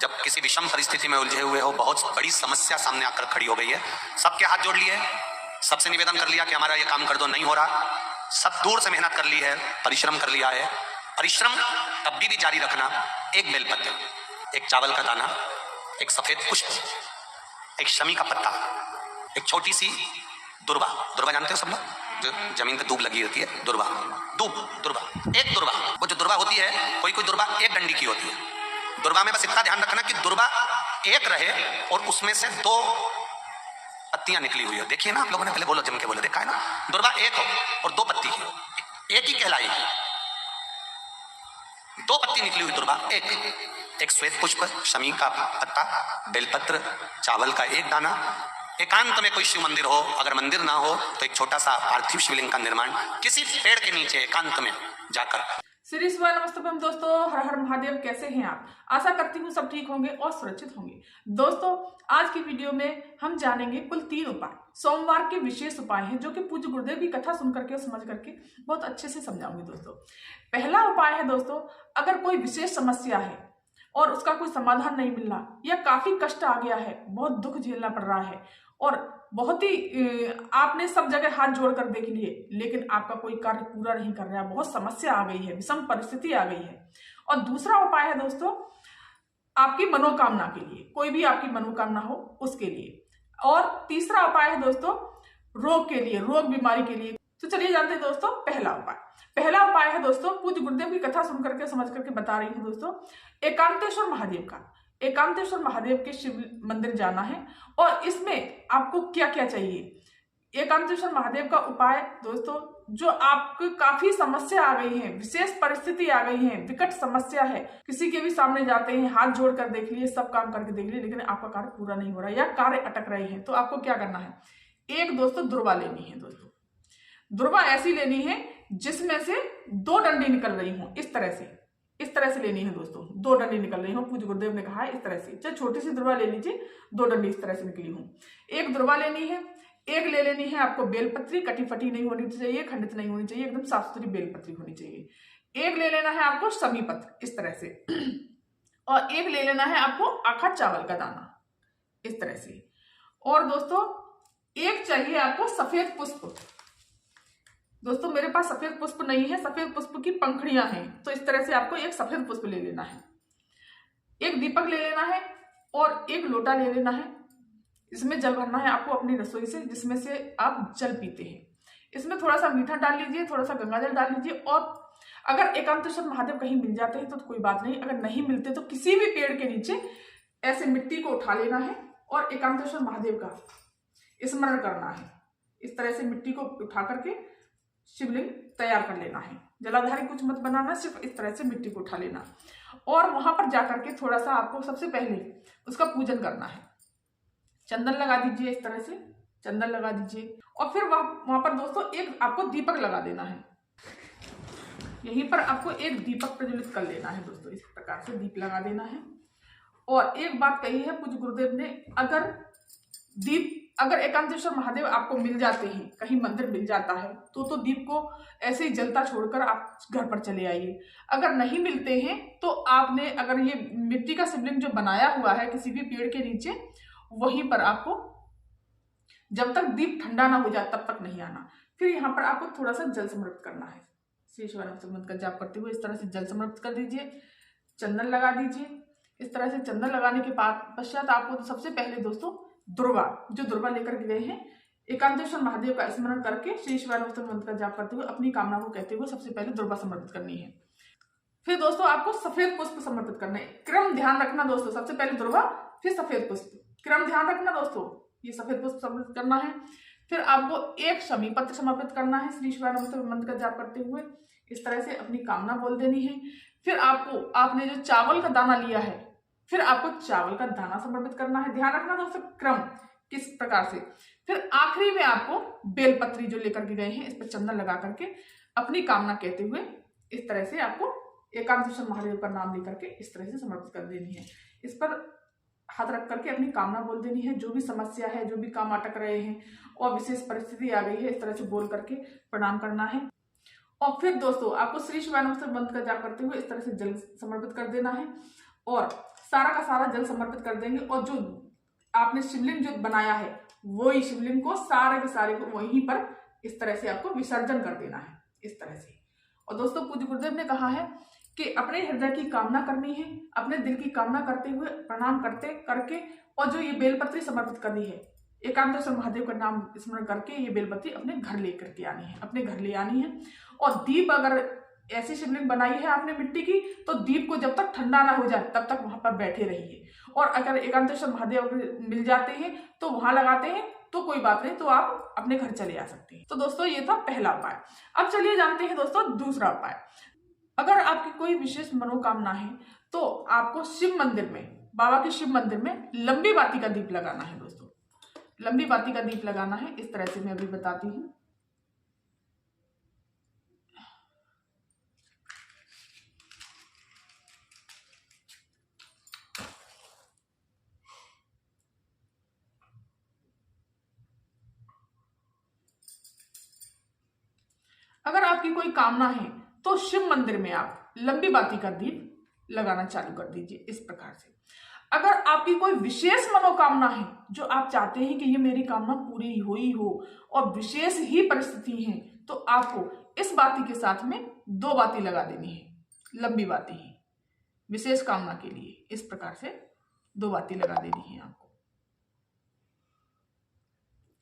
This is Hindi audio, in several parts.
जब किसी विषम परिस्थिति में उलझे हुए हो, बहुत बड़ी समस्या सामने आकर खड़ी हो गई है, सबके हाथ जोड़ लिए, सबसे निवेदन कर लिया कि हमारा ये काम कर दो, नहीं हो रहा, सब दूर से मेहनत कर ली है, परिश्रम कर लिया है, परिश्रम तब भी जारी रखना। एक बेलपत्र, एक चावल का दाना, एक सफेद पुष्प, एक शमी का पत्ता, एक छोटी सी दुर्वा। दुर्वा जानते हो सब लोग, जो जमीन पे दूब लगी होती है, दुर्वा, दुर्वा, एक दुर्वा। वो जो दुर्वा होती है, कोई कोई दुर्वा एक डंडी की होती है। दुर्वा में बस इतना ध्यान रखना कि दुर्वा एक रहे और उसमें से 2 पत्तियां निकली हुई हो। देखिए ना, आप लोगों ने पहले बोलो, जम के बोलो, देखा है ना, दुर्वा एक हो और 2 पत्ती की हो, एक ही कहलाएगी। 2 पत्ती निकली हुई दुर्वा, एक श्वेत पुष्प, शमी का पत्ता, बेलपत्र, चावल का एक दाना। एकांत में कोई शिव मंदिर हो, अगर मंदिर ना हो तो एक छोटा सा पार्थिव शिवलिंग का निर्माण किसी पेड़ के नीचे एकांत में जाकर। श्री शिवाय नमस्ते दोस्तों, हर हर महादेव। कैसे हैं आप? आशा करती हूँ सब ठीक होंगे और सुरक्षित होंगे। दोस्तों, आज की वीडियो में हम जानेंगे कुल 3 उपाय, सोमवार के विशेष उपाय हैं जो कि पूज्य गुरुदेव की कथा सुन करके और समझ करके बहुत अच्छे से समझाऊंगी। दोस्तों, पहला उपाय है दोस्तों, अगर कोई विशेष समस्या है और उसका कोई समाधान नहीं मिल रहा या काफी कष्ट आ गया है, बहुत दुख झेलना पड़ रहा है और बहुत ही आपने सब जगह हाथ जोड़कर देख लिए, लेकिन आपका कोई कार्य पूरा नहीं कर रहा, बहुत समस्या आ गई है, विषम परिस्थिति आ गई है। और दूसरा उपाय है दोस्तों, आपकी मनोकामना के लिए, कोई भी आपकी मनोकामना हो उसके लिए। और तीसरा उपाय है दोस्तों, रोग के लिए, रोग बीमारी के लिए। तो चलिए जानते हैं दोस्तों पहला उपाय। पहला उपाय है दोस्तों, पूज्य गुरुदेव की कथा सुन करके समझ करके बता रही हूँ दोस्तों, एकांतेश्वर महादेव का, एकांतेश्वर महादेव के शिव मंदिर जाना है। और इसमें आपको क्या क्या चाहिए? एकांतेश्वर महादेव का उपाय दोस्तों, जो आपको काफी समस्या आ गई है, विशेष परिस्थिति आ गई है, विकट समस्या है, किसी के भी सामने जाते हैं, हाथ जोड़ कर देख लिए, सब काम करके देख लिए, लेकिन आपका कार्य पूरा नहीं हो रहा या कार्य अटक रहे हैं, तो आपको क्या करना है? एक दोस्तों दुर्वा लेनी है। दोस्तों, दुर्वा ऐसी लेनी है जिसमें से 2 डंडी निकल रही हो, इस तरह से लेनी है दोस्तों। 2 डंडी निकल रही हो, पूज्य गुरुदेव ने कहा है इस तरह से। चाहे छोटी सी दुर्वा ले लीजिए, 2 डंडी इस तरह से निकली हो। एक दुर्वा लेनी है, एक ले लेनी है आपको बेलपत्री, कटी फटी नहीं होनी चाहिए, खंडित नहीं होनी चाहिए, एकदम साफ सुथरी बेलपत्री होनी चाहिए। एक ले लेना है आपको शमी पत्र, इस तरह से। और एक ले लेना है आपको आखा चावल का दाना, इस तरह से। और दोस्तों, एक चाहिए आपको सफेद पुष्प। दोस्तों, मेरे पास सफेद पुष्प नहीं है, सफेद पुष्प की पंखुड़ियां हैं, तो इस तरह से आपको एक सफेद पुष्प ले लेना है। एक दीपक ले लेना है और एक लोटा ले लेना है। इसमें जल भरना है आपको अपनी रसोई से, जिसमें से आप जल पीते हैं। इसमें थोड़ा सा मीठा डाल लीजिए, थोड़ा सा गंगा जल डाल लीजिए। और अगर एकांतेश्वर महादेव कहीं मिल जाते हैं तो कोई बात नहीं, अगर नहीं मिलते तो किसी भी पेड़ के नीचे ऐसे मिट्टी को उठा लेना है और एकांतेश्वर महादेव का स्मरण करना है। इस तरह से मिट्टी को उठा करके शिवलिंग तैयार कर लेना है। जलाधारी कुछ मत बनाना, सिर्फ इस तरह से मिट्टी को उठा लेना। और वहां पर जाकर के थोड़ा सा आपको सबसे पहले उसका पूजन करना है। चंदन लगा दीजिए, इस तरह से चंदन लगा दीजिए। और फिर वहां पर दोस्तों एक आपको दीपक लगा देना है। यहीं पर आपको एक दीपक प्रज्वलित कर लेना है दोस्तों, इस प्रकार से दीप लगा देना है। और एक बात कही है पूज्य गुरुदेव ने, अगर एकांतेश्वर महादेव आपको मिल जाते हैं, कहीं मंदिर मिल जाता है, तो दीप को ऐसे ही जलता छोड़कर आप घर पर चले आइए। अगर नहीं मिलते हैं तो आपने, अगर ये मिट्टी का शिवलिंग जो बनाया हुआ है किसी भी पेड़ के नीचे, वहीं पर आपको जब तक दीप ठंडा ना हो जाए तब तक नहीं आना। फिर यहाँ पर आपको थोड़ा सा जल समर्पित करना है। श्री शिवाय नमः मंत्र का जाप करते हुए इस तरह से जल समर्पित कर दीजिए, चंदन लगा दीजिए। इस तरह से चंदन लगाने के पश्चात आपको सबसे पहले दोस्तों दुर्वा लेकर गए हैं, एकांतेश्वर महादेव का स्मरण करके श्री शिवाय नमः मंत्र का जाप करते हुए अपनी कामना को कहते हुए सबसे पहले दुर्वा समर्पित करनी है। फिर दोस्तों आपको सफेद पुष्प समर्पित करना है। क्रम ध्यान रखना दोस्तों, सबसे पहले दुर्वा फिर सफेद पुष्प, क्रम ध्यान रखना दोस्तों। ये सफेद पुष्प समर्पित करना है। फिर आपको एक शमी पत्र समर्पित करना है श्री शिवाय नमः मंत्र का जाप करते हुए, इस तरह से अपनी कामना बोल देनी है। फिर आपने जो चावल का दाना लिया है, फिर आपको चावल का दाना समर्पित करना है। ध्यान रखना दोस्तों क्रम किस प्रकार से। फिर आखिरी में आपको बेलपत्री जो लेकर के गए हैं, इस पर चंदन लगा करके अपनी कामना कहते हुए इस तरह से आपको एकांतेश्वर महादेव का नाम लेकर के इस तरह से समर्पित कर देनी है। इस पर हाथ रख करके अपनी कामना बोल देनी है। जो भी समस्या है, जो भी काम अटक रहे हैं और विशेष परिस्थिति आ गई है, इस तरह से बोल करके प्रणाम करना है। और फिर दोस्तों आपको श्री शिवाय नमः मंत्र का जाप करते हुए इस तरह से जल समर्पित कर देना है। और सारा का सारा जल समर्पित कर देंगे और जो आपने शिवलिंग जो बनाया है वही शिवलिंग को सारे के सारे को वहीं पर इस तरह से आपको विसर्जन कर देना है, इस तरह से। और दोस्तों पूज्य गुरुदेव ने कहा है कि अपने हृदय की कामना करनी है, अपने दिल की कामना करते हुए प्रणाम करते करके और जो ये बेलपत्री समर्पित करनी है, एकांत महादेव का नाम स्मरण करके ये बेलपत्री अपने घर लेकर के आनी है, अपने घर ले आनी है। और दीप अगर ऐसी शिवलिंग बनाई है आपने मिट्टी की तो दीप को जब तक ठंडा ना हो जाए तब तक वहां पर बैठे रहिए। और अगर एकांतेश्वर महादेव मिल जाते हैं तो वहां लगाते हैं तो कोई बात नहीं, तो आप अपने घर चले आ सकते हैं। तो दोस्तों ये था पहला उपाय। अब चलिए जानते हैं दोस्तों दूसरा उपाय। अगर आपकी कोई विशेष मनोकामना है तो आपको शिव मंदिर में, बाबा के शिव मंदिर में लंबी बाती का दीप लगाना है दोस्तों, लंबी बाती का दीप लगाना है। इस तरह से मैं अभी बताती हूँ। अगर आपकी कोई कामना है तो शिव मंदिर में आप लंबी बाती का दीप लगाना चालू कर दीजिए इस प्रकार से। अगर आपकी कोई विशेष मनोकामना है जो आप चाहते हैं कि ये मेरी कामना पूरी हुई हो और विशेष ही परिस्थिति है तो आपको इस बाती के साथ में 2 बाती लगा देनी है, लंबी बाती ही विशेष कामना के लिए। इस प्रकार से 2 बाती लगा देनी है आपको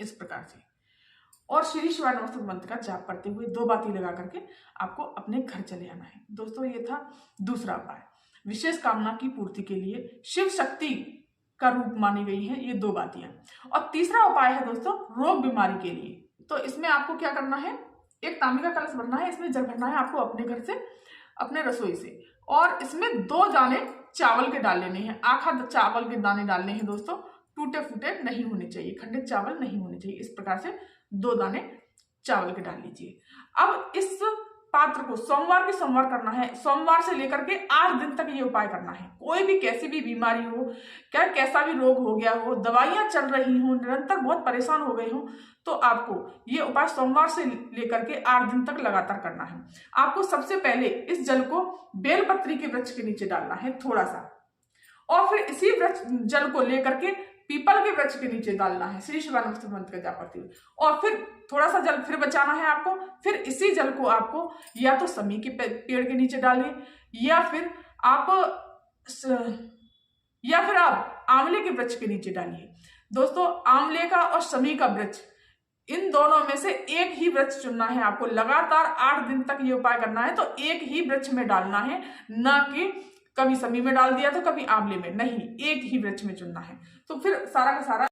इस प्रकार से। और श्री शिवाय नमस्तुभ्यं मंत्र का जाप करते हुए 2 बाती लगा करके आपको अपने घर चले आना है। दोस्तों ये था दूसरा उपाय। विशेष कामना की पूर्ति के लिए शिव शक्ति का रूप मानी गई है ये 2 बातियां। और तीसरा उपाय है दोस्तों रोग बीमारी के लिए। तो इसमें आपको क्या करना है, एक तांबे का कलश भरना है, इसमें जल भरना है आपको अपने घर से, अपने रसोई से। और इसमें 2 दाने चावल के डाल लेने हैं, आखा चावल के दाने डालने हैं दोस्तों, टूटे फूटे नहीं होने चाहिए, खंडित चावल नहीं होने चाहिए। इस प्रकार से 2 दाने चावल के डाल लीजिए। अब इस पात्र को सोमवार के सोमवार करना है, सोमवार से लेकर के 8 दिन तक ये उपाय करना है। कोई भी कैसी भी बीमारी हो, क्या कैसा भी रोग हो गया हो, दवाइयां चल रही हो, निरंतर बहुत परेशान हो गए हो, तो आपको ये उपाय सोमवार से लेकर के 8 दिन तक लगातार करना है। आपको सबसे पहले इस जल को बेलपत्री के वृक्ष के नीचे डालना है थोड़ा सा, और फिर इसी वृक्ष जल को लेकर के पीपल के वृक्ष के नीचे डालना है श्री शिवाय नमस्तुभ्यं मंत्र का जाप करते हुए। और फिर थोड़ा सा जल फिर बचाना है आपको, फिर इसी जल को आपको या तो समी के पेड़ के नीचे डालिए या फिर आप आंवले के वृक्ष के नीचे डालिए। दोस्तों आंवले का और समी का वृक्ष, इन दोनों में से एक ही वृक्ष चुनना है आपको। लगातार 8 दिन तक ये उपाय करना है, तो एक ही वृक्ष में डालना है, ना कि कभी समी में डाल दिया तो कभी आंवले में, नहीं, एक ही वृक्ष में चुनना है। तो फिर सारा का सारा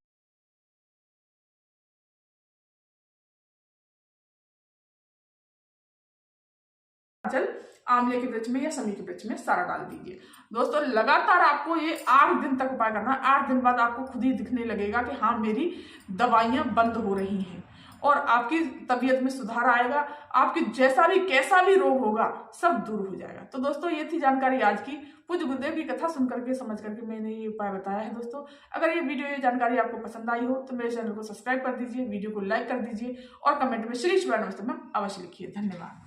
जल आंवले के वृक्ष में या समी के वृक्ष में सारा डाल दीजिए। दोस्तों लगातार आपको ये 8 दिन तक उपाय करना है। 8 दिन बाद आपको खुद ही दिखने लगेगा कि हाँ मेरी दवाइयां बंद हो रही हैं और आपकी तबीयत में सुधार आएगा, आपके जैसा भी कैसा भी रोग होगा सब दूर हो जाएगा। तो दोस्तों ये थी जानकारी आज की। पूज्य गुरुदेव की कथा सुन करके समझ करके मैंने ये उपाय बताया है। दोस्तों अगर ये वीडियो, ये जानकारी आपको पसंद आई हो तो मेरे चैनल को सब्सक्राइब कर दीजिए, वीडियो को लाइक कर दीजिए और कमेंट में श्री शिवाय नमस्तुभ्यं अवश्य लिखिए। धन्यवाद।